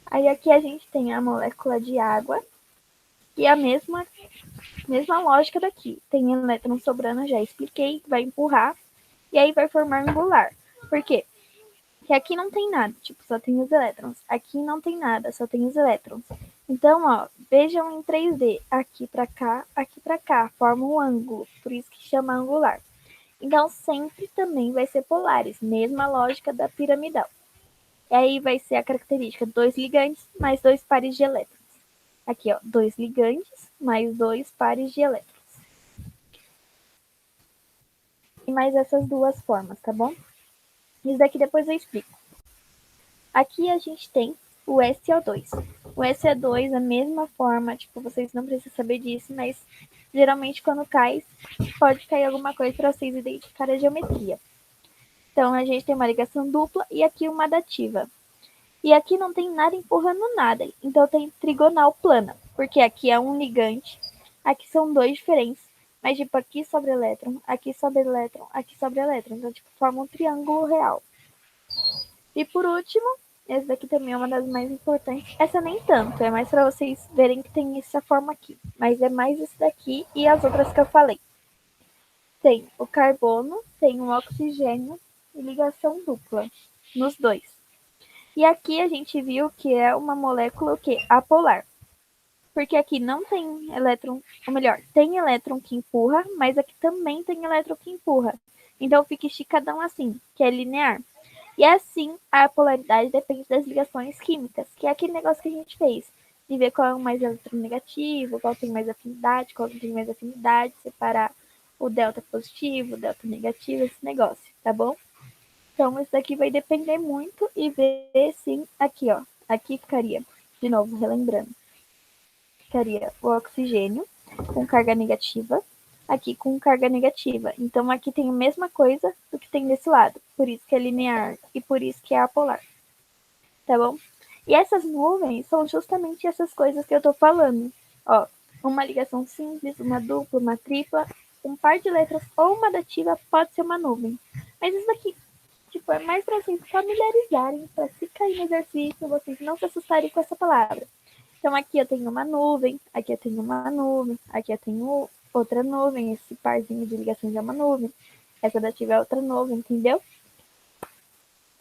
Aí aqui a gente tem a molécula de água e a mesma lógica daqui. Tem elétron sobrando, já expliquei, vai empurrar e aí vai formar um angular. Por quê? Porque aqui não tem nada, tipo, só tem os elétrons. Aqui não tem nada, só tem os elétrons. Então, ó, vejam em 3D, aqui para cá, forma um ângulo, por isso que chama angular. Então, sempre também vai ser polares, mesma lógica da piramidal. E aí vai ser a característica 2 ligantes mais 2 pares de elétrons. Aqui, ó, 2 ligantes mais 2 pares de elétrons. E mais essas duas formas, tá bom? Isso daqui depois eu explico. Aqui a gente tem o SO2. O SO2, a mesma forma, tipo, vocês não precisam saber disso, mas geralmente quando cai, pode cair alguma coisa para vocês identificarem a geometria. Então a gente tem uma ligação dupla e aqui uma dativa. E aqui não tem nada empurrando nada, então tem trigonal plana, porque aqui é um ligante, aqui são 2 diferentes, mas tipo aqui sobre elétron, aqui sobre elétron, aqui sobre elétron, então tipo forma um triângulo real. E por último, essa daqui também é uma das mais importantes. Essa nem tanto, é mais para vocês verem que tem essa forma aqui. Mas é mais esse daqui e as outras que eu falei. Tem o carbono, tem o oxigênio e ligação dupla nos dois. E aqui a gente viu que é uma molécula o quê? Apolar. Porque aqui não tem elétron, ou melhor, tem elétron que empurra, mas aqui também tem elétron que empurra. Então fica esticadão assim, que é linear. E assim, a polaridade depende das ligações químicas, que é aquele negócio que a gente fez, de ver qual é o mais eletronegativo, qual tem mais afinidade, qual não tem mais afinidade, separar o delta positivo, o delta negativo, esse negócio, tá bom? Então, isso daqui vai depender muito e ver, sim, aqui, ó. Aqui ficaria, de novo, relembrando, ficaria o oxigênio com carga negativa, aqui com carga negativa. Então, aqui tem a mesma coisa do que tem desse lado. Por isso que é linear e por isso que é apolar. Tá bom? E essas nuvens são justamente essas coisas que eu tô falando. Ó, uma ligação simples, uma dupla, uma tripla, um par de letras ou uma dativa pode ser uma nuvem. Mas isso daqui, tipo, é mais para vocês familiarizarem, para se cair no exercício, vocês não se assustarem com essa palavra. Então aqui eu tenho uma nuvem, aqui eu tenho uma nuvem, aqui eu tenho outra nuvem, esse parzinho de ligações é uma nuvem, essa dativa é outra nuvem, entendeu?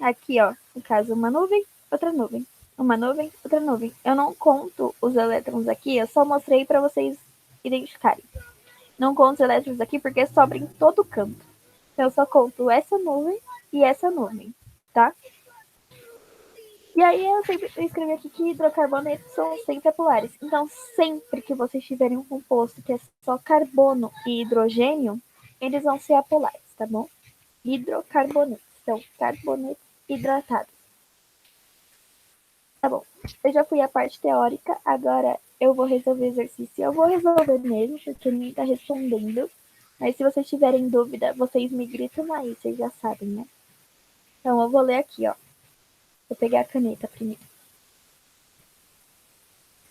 Aqui, ó, no caso, uma nuvem, outra nuvem, uma nuvem, outra nuvem. Eu não conto os elétrons aqui, eu só mostrei para vocês identificarem. Não conto os elétrons aqui porque sobra em todo canto. Então eu só conto essa nuvem e essa nuvem, tá? E aí eu sempre escrevi aqui que hidrocarbonetos são sempre apolares. Então, sempre que vocês tiverem um composto que é só carbono e hidrogênio, eles vão ser apolares, tá bom? Hidrocarbonetos, são carbonetos hidratados. Tá bom, eu já fui a parte teórica, agora eu vou resolver o exercício. Eu vou resolver mesmo, porque ninguém tá respondendo. Mas se vocês tiverem dúvida, vocês me gritam aí, vocês já sabem, né? Então eu vou ler aqui, ó. Vou pegar a caneta primeiro.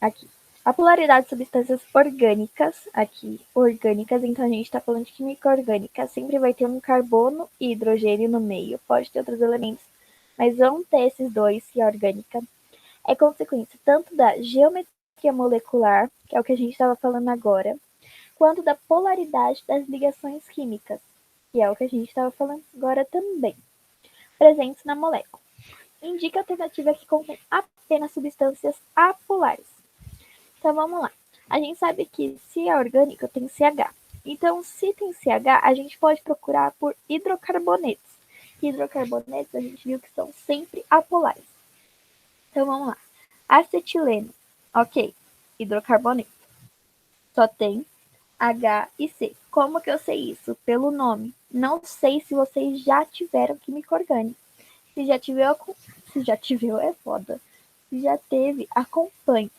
Aqui. A polaridade de substâncias orgânicas, aqui, orgânicas, então a gente está falando de química orgânica, sempre vai ter um carbono e hidrogênio no meio, pode ter outros elementos, mas vão ter esses dois, se é orgânica. É consequência tanto da geometria molecular, que é o que a gente estava falando agora, quanto da polaridade das ligações químicas, que é o que a gente estava falando agora também, presentes na molécula. Indica a alternativa que contém apenas substâncias apolares. Então vamos lá. A gente sabe que se é orgânico tem CH. Então, se tem CH, a gente pode procurar por hidrocarbonetos. Hidrocarbonetos a gente viu que são sempre apolares. Então vamos lá. Acetileno. Ok. Hidrocarboneto. Só tem H e C. Como que eu sei isso? Pelo nome. Não sei se vocês já tiveram química orgânica. Se já tiver, é foda. Se já teve, acompanhe.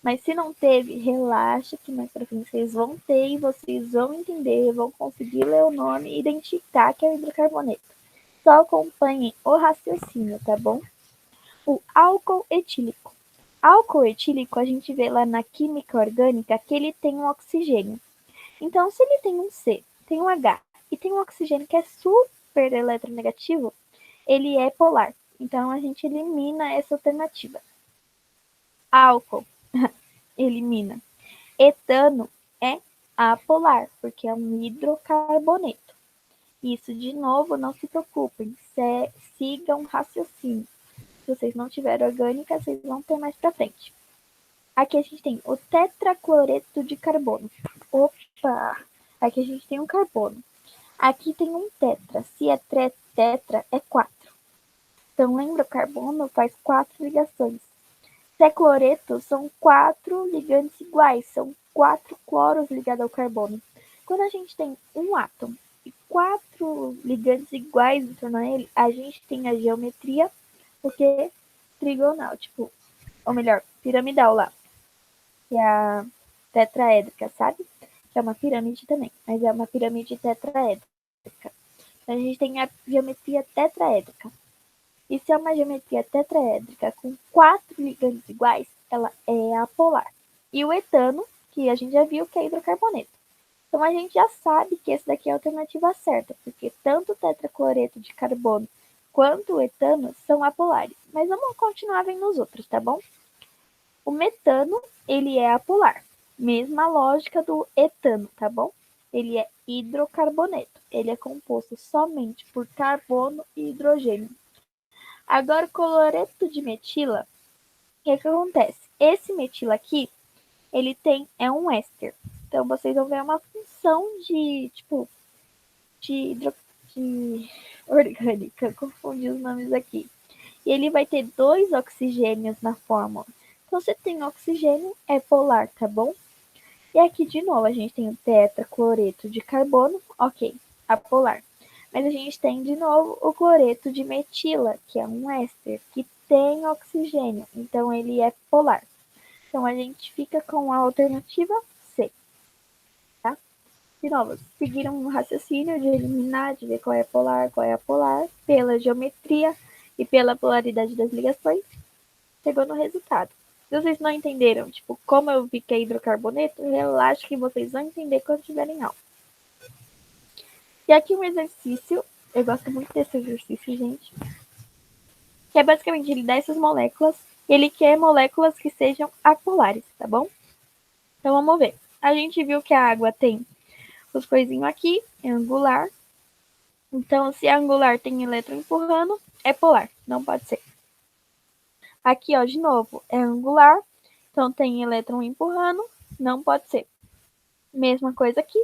Mas se não teve, relaxa que mais pra frente vocês vão ter e vocês vão entender, vão conseguir ler o nome e identificar que é o hidrocarboneto. Só acompanhem o raciocínio, tá bom? O álcool etílico. Álcool etílico a gente vê lá na química orgânica que ele tem um oxigênio. Então, se ele tem um C, tem um H e tem um oxigênio que é super eletronegativo, ele é polar. Então, a gente elimina essa alternativa. Álcool, elimina. Etano é apolar, porque é um hidrocarboneto. Isso, de novo, não se preocupem, sigam o raciocínio. Se vocês não tiverem orgânica, vocês vão ter mais pra frente. Aqui a gente tem o tetracloreto de carbono. Opa! Aqui a gente tem um carbono. Aqui tem um tetra. Se é tetra, é 4. Então, lembra, o carbono faz 4 ligações. Cloreto são 4 ligantes iguais, são 4 cloros ligados ao carbono. Quando a gente tem um átomo e 4 ligantes iguais em torno a ele, a gente tem a geometria, porque trigonal, tipo, ou melhor, piramidal lá, que é a tetraédrica, sabe? Que é uma pirâmide também, mas é uma pirâmide tetraédrica. Então, a gente tem a geometria tetraédrica. E se é uma geometria tetraédrica com 4 ligantes iguais, ela é apolar. E o etano, que a gente já viu que é hidrocarboneto. Então a gente já sabe que esse daqui é a alternativa certa, porque tanto o tetracloreto de carbono quanto o etano são apolares. Mas vamos continuar vendo os outros, tá bom? O metano, ele é apolar. Mesma lógica do etano, tá bom? Ele é hidrocarboneto. Ele é composto somente por carbono e hidrogênio. Agora, o cloreto de metila, o que acontece? Esse metila aqui, ele é um éster. Então, vocês vão ver uma função de orgânica, confundi os nomes aqui. E ele vai ter 2 oxigênios na fórmula. Então, você tem oxigênio, é polar, tá bom? E aqui, de novo, a gente tem o tetracloreto de carbono, ok, apolar. Mas a gente tem, de novo, o cloreto de metila, que é um éster, que tem oxigênio, então ele é polar. Então, a gente fica com a alternativa C, tá? De novo, seguiram um raciocínio de eliminar, de ver qual é polar, qual é apolar, pela geometria e pela polaridade das ligações, chegou no resultado. Se vocês não entenderam, tipo, como eu vi que é hidrocarboneto, relaxa que vocês vão entender quando tiverem aula. E aqui um exercício, eu gosto muito desse exercício, gente, que é basicamente ele dá essas moléculas, e ele quer moléculas que sejam apolares, tá bom? Então vamos ver. A gente viu que a água tem os coisinhos aqui, é angular. Então, se a angular tem elétron empurrando, é polar, não pode ser. Aqui, ó, de novo, é angular, então tem elétron empurrando, não pode ser. Mesma coisa aqui,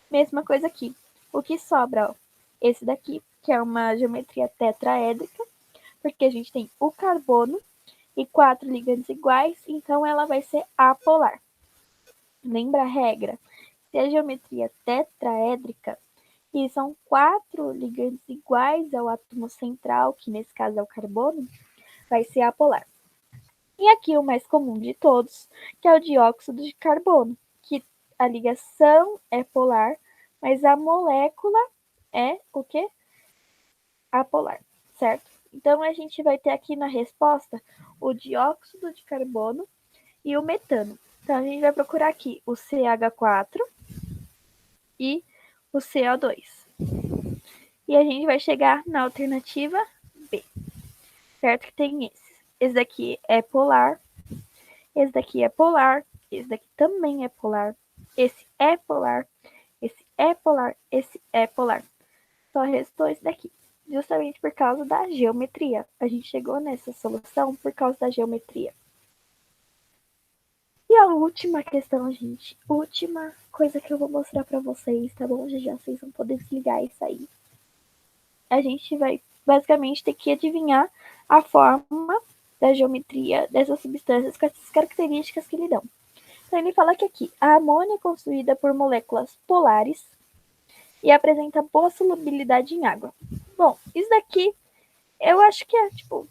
mesma coisa aqui. O que sobra, ó, esse daqui, que é uma geometria tetraédrica, porque a gente tem o carbono e 4 ligantes iguais, então ela vai ser apolar. Lembra a regra? Se a geometria é tetraédrica, e são 4 ligantes iguais ao átomo central, que nesse caso é o carbono, vai ser apolar. E aqui o mais comum de todos, que é o dióxido de carbono, que a ligação é polar, mas a molécula é o quê? Apolar, certo? Então a gente vai ter aqui na resposta o dióxido de carbono e o metano. Então a gente vai procurar aqui o CH4 e o CO2. E a gente vai chegar na alternativa B, certo? Que tem esse. Esse daqui é polar, esse daqui é polar, esse daqui também é polar, esse é polar, esse é polar, esse é polar. Só restou esse daqui, justamente por causa da geometria. A gente chegou nessa solução por causa da geometria. E a última questão, gente, última coisa que eu vou mostrar pra vocês, tá bom? Já vocês vão poder desligar isso aí. A gente vai basicamente ter que adivinhar a forma da geometria dessas substâncias com essas características que ele dão. Então ele fala que aqui a amônia é construída por moléculas polares e apresenta boa solubilidade em água. Bom, isso daqui eu acho que é tipo,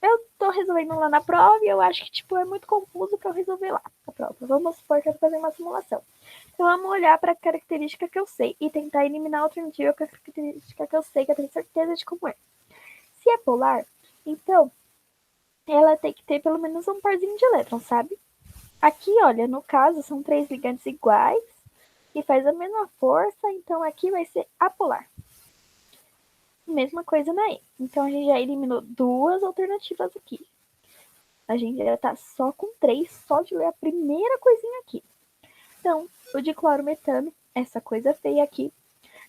eu tô resolvendo lá na prova e eu acho que tipo é muito confuso para eu resolver lá a prova. Vamos supor que eu vou fazer uma simulação. Então vamos olhar para a característica que eu sei e tentar eliminar a alternativa com a característica que eu sei, que eu tenho certeza de como é. Se é polar, então ela tem que ter pelo menos um parzinho de elétrons, sabe? Aqui, olha, no caso, são 3 ligantes iguais, que faz a mesma força, então aqui vai ser apolar. Mesma coisa na E. Então a gente já eliminou 2 alternativas aqui. A gente já tá só com 3, só de ler a primeira coisinha aqui. Então, o diclorometano, essa coisa feia aqui,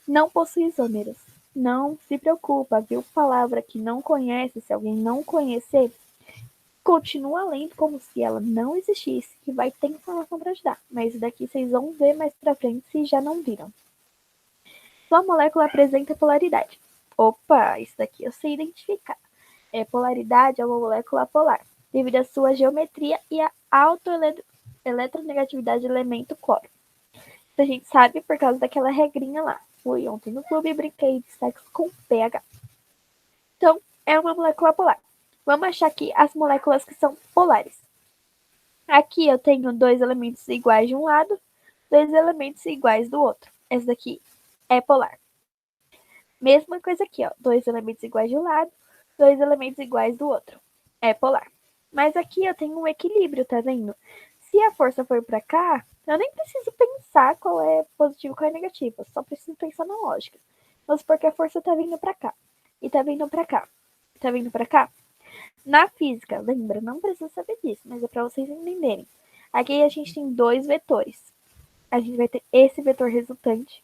não possui isômeros. Não se preocupa, viu? Palavra que não conhece, se alguém não conhecer, continua lendo como se ela não existisse, que vai ter informação para ajudar. Mas isso daqui vocês vão ver mais para frente se já não viram. Sua molécula apresenta polaridade. Opa, isso daqui eu sei identificar. Polaridade é uma molécula polar, devido à sua geometria e à alta eletronegatividade do elemento cloro. Isso a gente sabe por causa daquela regrinha lá. Fui ontem no clube e brinquei de sexo com pH. Então, é uma molécula polar. Vamos achar aqui as moléculas que são polares. Aqui eu tenho 2 elementos iguais de um lado, 2 elementos iguais do outro. Essa daqui é polar. Mesma coisa aqui, ó. 2 elementos iguais de um lado, 2 elementos iguais do outro. É polar. Mas aqui eu tenho um equilíbrio, tá vendo? Se a força for para cá, eu nem preciso pensar qual é positivo e qual é negativo. Eu só preciso pensar na lógica. Vamos supor que a força tá vindo para cá. e tá vindo pra cá. Tá vindo pra cá? Na física, lembra, não precisa saber disso, mas é pra vocês entenderem. Aqui a gente tem dois vetores. A gente vai ter esse vetor resultante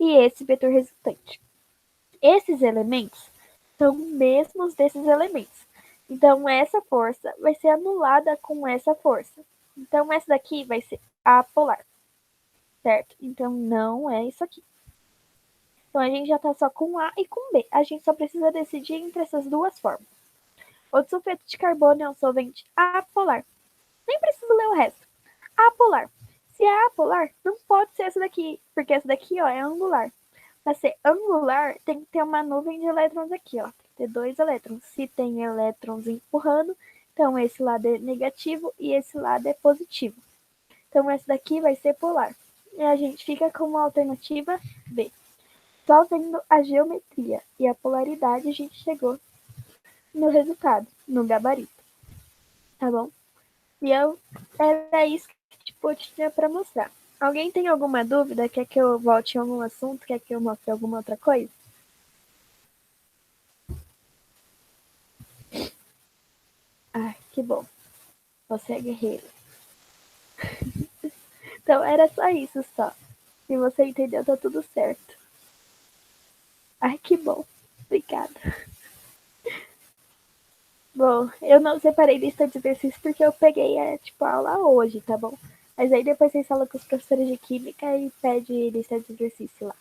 e esse vetor resultante. Esses elementos são mesmos desses elementos. Então, essa força vai ser anulada com essa força. Então, essa daqui vai ser apolar, certo? Então, não é isso aqui. Então, a gente já está só com A e com B. A gente só precisa decidir entre essas duas formas. O sulfeto de carbono é um solvente apolar. Nem preciso ler o resto. Apolar. Se é apolar, não pode ser essa daqui, porque essa daqui ó, é angular. Para ser angular, tem que ter uma nuvem de elétrons aqui, ó. Tem que ter 2 elétrons. Se tem elétrons empurrando, então esse lado é negativo e esse lado é positivo. Então essa daqui vai ser polar. E a gente fica com a alternativa B. Só vendo a geometria e a polaridade, a gente chegou no resultado, no gabarito. Tá bom? E era isso que tipo, eu tinha para mostrar. Alguém tem alguma dúvida? Quer que eu volte em algum assunto? Quer que eu mostre alguma outra coisa? Ai, que bom. Você é guerreiro. Então, era só isso só. Se você entendeu, tá tudo certo. Ai, que bom. Obrigada. Bom, eu não separei lista de exercícios porque eu peguei tipo, a aula hoje, tá bom? Mas aí depois vocês falam com os professores de química e pede lista de exercício lá.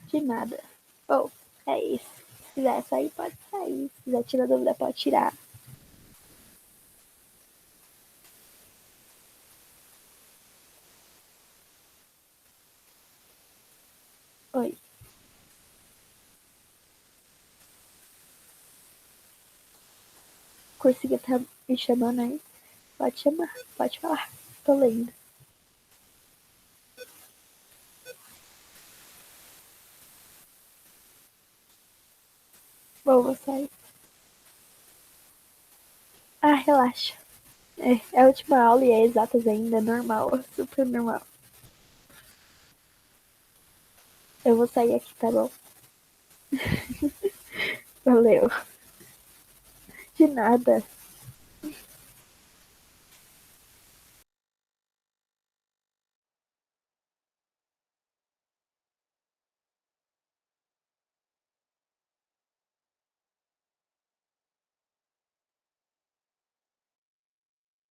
De nada. Bom, é isso. Se quiser sair, pode sair. Se quiser tirar dúvida, pode tirar. Oi. O cursinho tá me chamando aí. Pode chamar, pode falar. Tô lendo. Bom, vou sair. Ah, relaxa. É a última aula e é exatas ainda, é normal, super normal. Eu vou sair aqui, tá bom? Valeu. De nada.